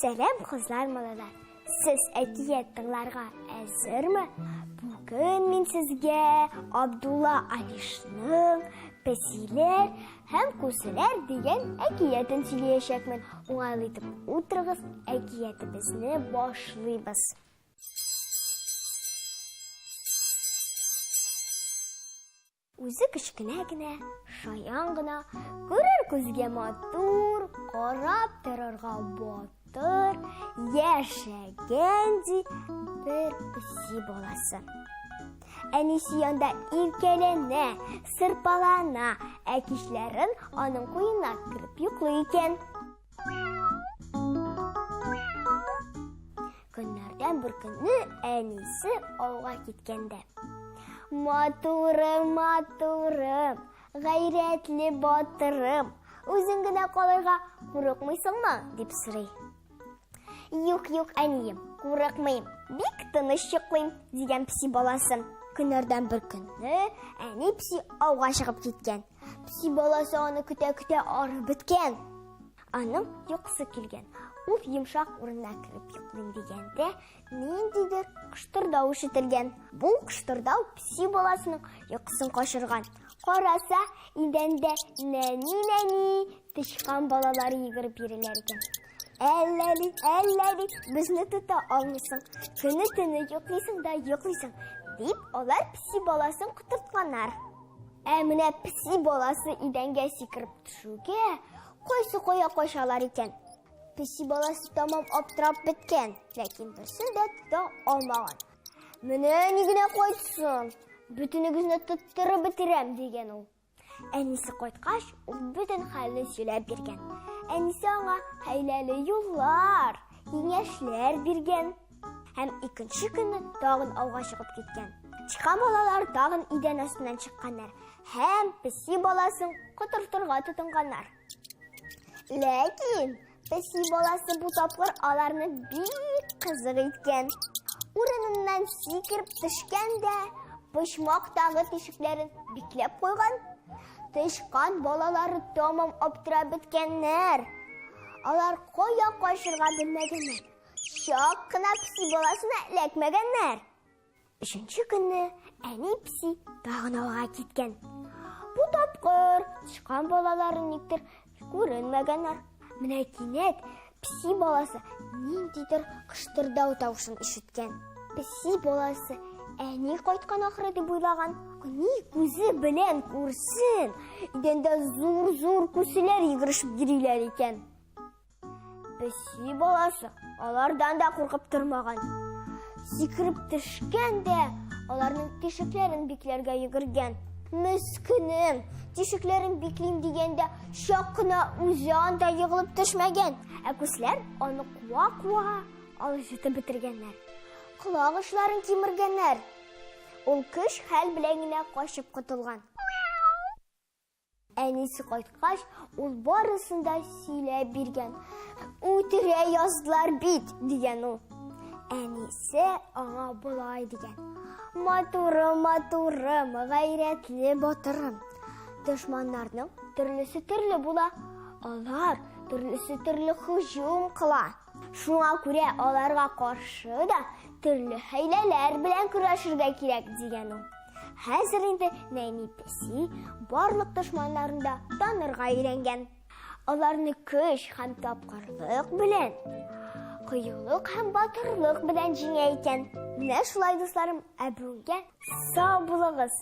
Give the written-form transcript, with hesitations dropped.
Сәлем кызлар, малайлар. Сез әкият тыңларга әзерме? Бүген мин сезгә Абдулла Алишның Песиләр һәм Күселәр дигән әкиятен сөйләячәкмен. Уңайлы итеп утырыгыз, әкиятебезне башлыйбыз. Үзе кечкенә генә, шаян гына, күрер күзгә матур, карап торырга батыр, яшәгән бер песи баласы. Әнисе янда иркәләнә, сырпалана, ә кичләрен аның куенына кереп йоклый икән. Көннәрдән бер көнне әнисе ауга киткәндә: "Матурым, матурым, гайрәтле батырым, үзең генә калырга курыкмыйсыңмы?" дип сорый. "Юк, әнием, курыкмыйм, бик тыныч йоклыйм" дигән песи баласы. Көннәрдән бер көнне әни песи ауга чыгып киткән. Песи баласы аны көтә-көтә арып беткән. Аның йокысы килгән. Ул йомшак урынына кереп йоклыйм дигәндә, ниндидер кыштырдау ишетелгән. Бу кыштырдау песи баласының йокысын качырган. Караса, идәндә нәни тычкан балалары йөгереп йөриләр икән. Әлләли, безне тота алмыйсың, көне-төне йоклыйсың да йоклыйсың, дип алар песи баласын котыртканнар. Ә менә песи баласы идәнгә сикереп төшүгә кайсы кая качалар икән. Песи баласы тамам аптырап беткән, ләкин берсен дә тота алмаган. "Менә ни генә кайтсын, бөтенегезне тоттырып бетерәм" дигән ул. Әнисе кайткач, ул бөтен хәлне сөйләп биргән. Әнисе аңа хәйләле юллар, киңәшләр биргән. Һәм икенче көнне тагын ауга чыгып киткән. Чыккан балалар тагын идән астыннан чыкканнар һәм песи баласын котыртырга тотынганнар. Ләкин песи баласы бу тапкыр аларны бик кызык иткән. Урыныннан сикереп төшкәндә, почмактагы тишекләрен бикләп куйган. Тышкан балалары тамам аптырап беткәннәр. Алар кая качырга белмәгәннәр. Чак кына песи баласына эләкмәгәннәр. Өченче көнне әни песи тагын ауга киткән. Бу тапкыр тышкан балалары никтер күренмәгәннәр. Менә кинәт песи баласы ниндидер кыштырдау тавышын ишеткән. Песи баласы әни кайткан ахры дип уйлаган. Ни күзе белән күрсен, идәндә зур күселәр йөгерешеп йөриләр икән. Песи баласы алардан да куркып тормаган. Сикереп төшкәндә, аларның тишекләрен бикләргә йөгергән. Мискинем, тишекләрен биклим дигәндә, чак кына үзе анда егылып төшмәгән. Ә күсләр аны куа-куа алышытып бетергәннәр. Колагышларын кимергәннәр. Ул көч хәл белән генә качып котылган. Әнисе кайткач, ул барысын да сөйләп биргән. "Үтерә яздылар бит" дигән ул. Әнисе аңа болай дигән: "Матурым, гайрәтле батырым. Дошманнарның төрлесе төрле була. Алар төрлесе төрле һөҗүм кыла. Шуңа күрә аларга каршы да төрле хәйләләр белән көрәшергә кирәк" дигән ул. Хәзер инде нәни песи барлык дошманнарын да танырга өйрәнгән. Аларны көч һәм тапкырлык белән, кыюлык һәм батырлык белән җиңә икән. Менә шулай, дусларым, ә бүгенгә сау булыгыз.